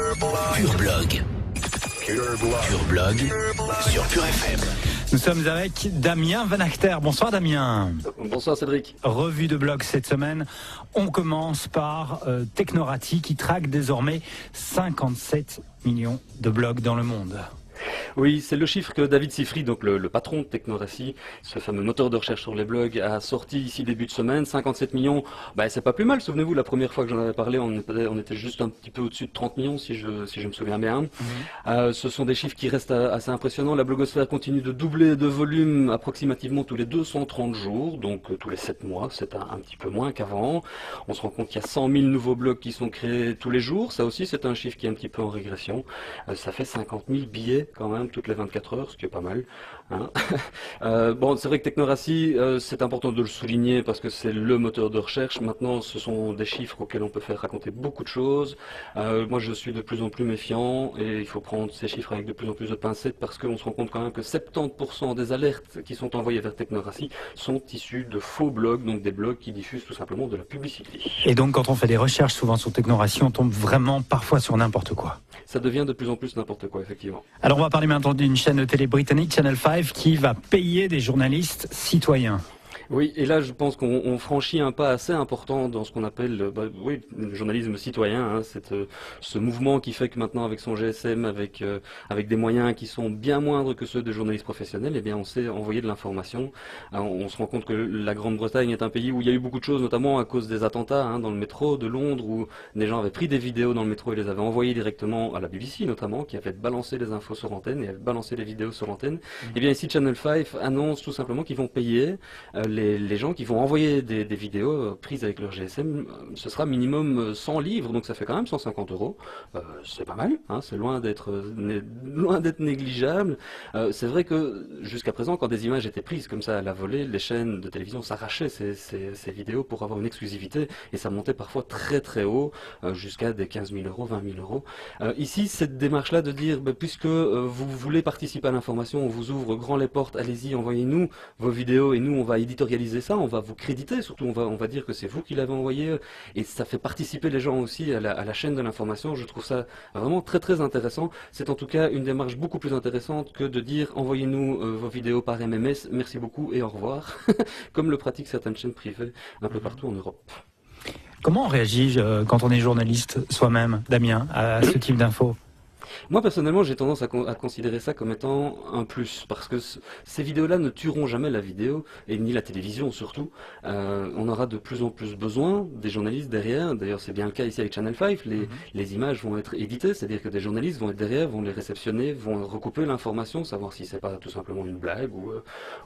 Pur Blog. Pur Blog sur Pur FM. Nous sommes avec Damien Van Achter. Bonsoir Damien. Bonsoir Cédric. Revue de blog cette semaine. On commence par Technorati qui traque désormais 57 millions de blogs dans le monde. Oui, c'est le chiffre que David Sifry, donc le patron de Technorati, ce fameux moteur de recherche sur les blogs, a sorti ici début de semaine. 57 millions, c'est pas plus mal. Souvenez-vous, la première fois que j'en avais parlé, on était juste un petit peu au-dessus de 30 millions, si je me souviens bien. Ce sont des chiffres qui restent assez impressionnants. La blogosphère continue de doubler de volume approximativement tous les 230 jours, donc tous les 7 mois. C'est un petit peu moins qu'avant. On se rend compte qu'il y a 100 000 nouveaux blogs qui sont créés tous les jours. Ça aussi, c'est un chiffre qui est un petit peu en régression. Ça fait 50 000 billets quand même toutes les 24 heures, ce qui est pas mal. Hein. C'est vrai que Technorati, c'est important de le souligner parce que c'est le moteur de recherche. Maintenant, ce sont des chiffres auxquels on peut faire raconter beaucoup de choses. Moi, je suis de plus en plus méfiant et il faut prendre ces chiffres avec de plus en plus de pincettes parce qu'on se rend compte quand même que 70% des alertes qui sont envoyées vers Technorati sont issues de faux blogs, donc des blogs qui diffusent tout simplement de la publicité. Et donc, quand on fait des recherches souvent sur Technorati, on tombe vraiment parfois sur n'importe quoi. Ça devient de plus en plus n'importe quoi, effectivement. Alors, on va parler maintenant d'une chaîne de télé britannique, Channel 5, qui va payer des journalistes citoyens. Oui, et là je pense qu'on franchit un pas assez important dans ce qu'on appelle le journalisme citoyen. Hein, ce mouvement qui fait que maintenant avec son GSM, avec des moyens qui sont bien moindres que ceux de journalistes professionnels, eh bien on sait envoyer de l'information. On se rend compte que la Grande-Bretagne est un pays où il y a eu beaucoup de choses, notamment à cause des attentats dans le métro de Londres, où des gens avaient pris des vidéos dans le métro et les avaient envoyées directement à la BBC notamment, qui avait balancé les infos sur l'antenne et avait balancé les vidéos sur l'antenne. Et bien ici Channel 5 annonce tout simplement qu'ils vont payer les gens qui vont envoyer des vidéos prises avec leur GSM. Ce sera minimum 100 livres, donc ça fait quand même 150 €. C'est pas mal, hein, c'est loin d'être négligeable. C'est vrai que jusqu'à présent, quand des images étaient prises comme ça à la volée, les chaînes de télévision s'arrachaient ces vidéos pour avoir une exclusivité et ça montait parfois très très haut, jusqu'à des 15 000 €, 20 000 €. Ici, cette démarche-là de dire, puisque vous voulez participer à l'information, on vous ouvre grand les portes, allez-y, envoyez-nous vos vidéos et nous on va éditorialiser ça, on va vous créditer, surtout on va dire que c'est vous qui l'avez envoyé et ça fait participer les gens aussi à la chaîne de l'information. Je trouve ça vraiment très très intéressant. C'est en tout cas une démarche beaucoup plus intéressante que de dire envoyez-nous vos vidéos par MMS, merci beaucoup et au revoir, comme le pratiquent certaines chaînes privées un peu partout en Europe. Comment on réagit quand on est journaliste soi-même, Damien, à ce type d'infos ? Moi personnellement j'ai tendance à considérer ça comme étant un plus parce que ces vidéos-là ne tueront jamais la vidéo et ni la télévision surtout. On aura de plus en plus besoin des journalistes derrière. D'ailleurs c'est bien le cas ici avec Channel 5. Les images vont être éditées, c'est-à-dire que des journalistes vont être derrière, vont les réceptionner, vont recouper l'information, savoir si c'est pas tout simplement une blague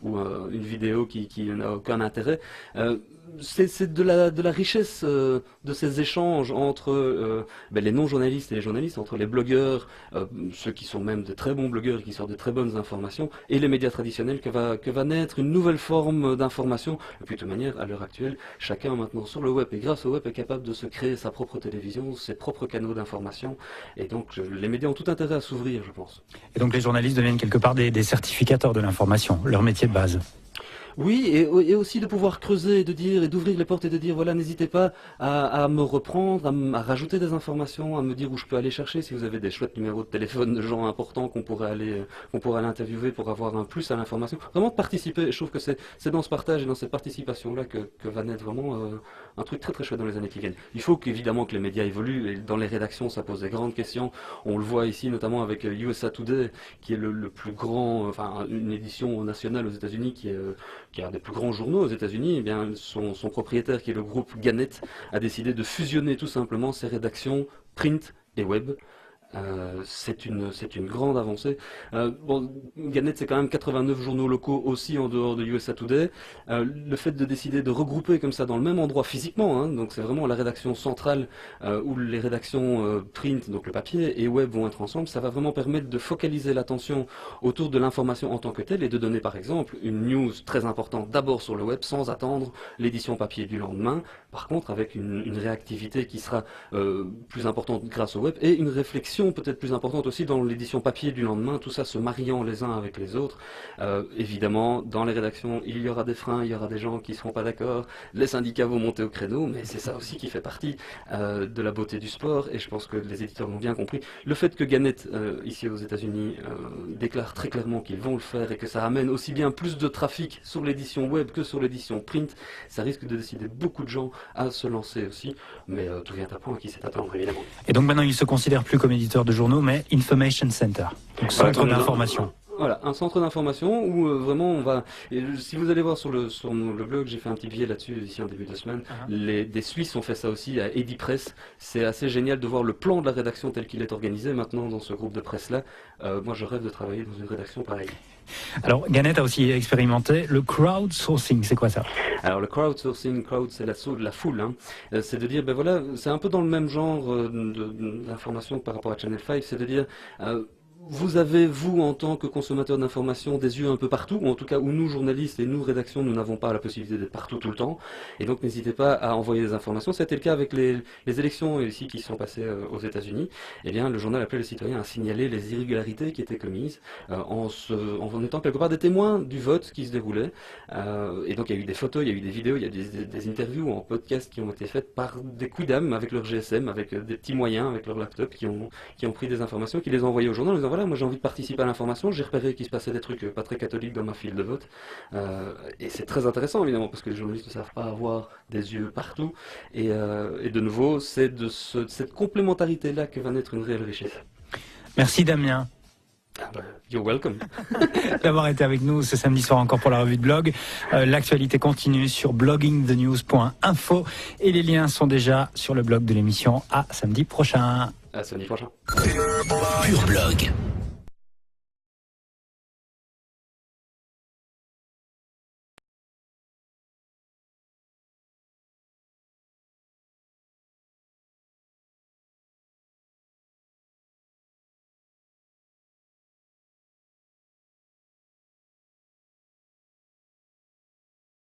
ou une vidéo qui n'a aucun intérêt. C'est de la richesse de ces échanges entre les non-journalistes et les journalistes, entre les blogueurs, ceux qui sont même de très bons blogueurs et qui sortent de très bonnes informations, et les médias traditionnels que va naître une nouvelle forme d'information. Et puis de toute manière, à l'heure actuelle, chacun maintenant sur le web et grâce au web est capable de se créer sa propre télévision, ses propres canaux d'information, et donc les médias ont tout intérêt à s'ouvrir, je pense. Et donc les journalistes deviennent quelque part des certificateurs de l'information, leur métier de base. Oui, et aussi de pouvoir creuser et de dire et d'ouvrir les portes et de dire voilà, n'hésitez pas à me reprendre, à rajouter des informations, à me dire où je peux aller chercher si vous avez des chouettes numéros de téléphone de gens importants qu'on pourrait aller interviewer pour avoir un plus à l'information. Vraiment de participer. Je trouve que c'est dans ce partage et dans cette participation là que va naître vraiment un truc très très chouette dans les années qui viennent. Il faut qu'évidemment que les médias évoluent et dans les rédactions ça pose des grandes questions. On le voit ici notamment avec USA Today qui est le plus grand, une édition nationale aux États-Unis qui est un des plus grands journaux aux États-Unis. Eh bien, son propriétaire, qui est le groupe Gannett, a décidé de fusionner tout simplement ses rédactions print et web. C'est une grande avancée. Gannett c'est quand même 89 journaux locaux aussi en dehors de USA Today. Le fait de décider de regrouper comme ça dans le même endroit physiquement, donc c'est vraiment la rédaction centrale où les rédactions print, donc le papier, et web vont être ensemble, ça va vraiment permettre de focaliser l'attention autour de l'information en tant que telle et de donner par exemple une news très importante d'abord sur le web sans attendre l'édition papier du lendemain. Par contre avec une réactivité qui sera plus importante grâce au web et une réflexion l'édition peut-être plus importante aussi, dans l'édition papier du lendemain, tout ça se mariant les uns avec les autres. Évidemment, dans les rédactions, il y aura des freins, il y aura des gens qui ne seront pas d'accord, les syndicats vont monter au créneau, mais c'est ça aussi qui fait partie de la beauté du sport, et je pense que les éditeurs l'ont bien compris. Le fait que Gannett, ici aux États-Unis, déclare très clairement qu'ils vont le faire et que ça amène aussi bien plus de trafic sur l'édition web que sur l'édition print, ça risque de décider beaucoup de gens à se lancer aussi, mais tout vient à point qui sait attendre évidemment. Et donc maintenant, il se considère plus comme éditeur de journaux, mais Information Center, donc centre d'information. Voilà, un centre d'information où vraiment on va... si vous allez voir sur le blog, j'ai fait un petit billet là-dessus ici en début de semaine. Des Suisses ont fait ça aussi à Edipress. C'est assez génial de voir le plan de la rédaction tel qu'il est organisé maintenant dans ce groupe de presse-là. Moi, je rêve de travailler dans une rédaction pareille. Alors, Gannett a aussi expérimenté le crowdsourcing. C'est quoi ça? Alors, le crowdsourcing, c'est l'assaut de la foule. Hein. C'est de dire, ben voilà, c'est un peu dans le même genre d'information par rapport à Channel 5. C'est de dire... vous avez, vous, en tant que consommateur d'informations, des yeux un peu partout, ou en tout cas où nous, journalistes et nous, rédactions, nous n'avons pas la possibilité d'être partout tout le temps. Et donc, n'hésitez pas à envoyer des informations. C'était le cas avec les élections ici qui sont passées aux États-Unis. Eh bien, le journal appelait les citoyens à signaler les irrégularités qui étaient commises en étant quelque part des témoins du vote qui se déroulait. Et donc, il y a eu des photos, il y a eu des vidéos, il y a des interviews en podcast qui ont été faites par des quidam avec leur GSM, avec des petits moyens, avec leur laptop, qui ont pris des informations, qui les ont envoyées au journal en disant voilà, moi j'ai envie de participer à l'information, j'ai repéré qu'il se passait des trucs pas très catholiques dans ma file de vote. Et c'est très intéressant évidemment, parce que les journalistes ne savent pas avoir des yeux partout. Et de nouveau, c'est de cette complémentarité-là que va naître une réelle richesse. Merci Damien. You're welcome. D'avoir été avec nous ce samedi soir encore pour la revue de blog. L'actualité continue sur bloggingthenews.info et les liens sont déjà sur le blog de l'émission. À samedi prochain. À samedi prochain. Pur Blog.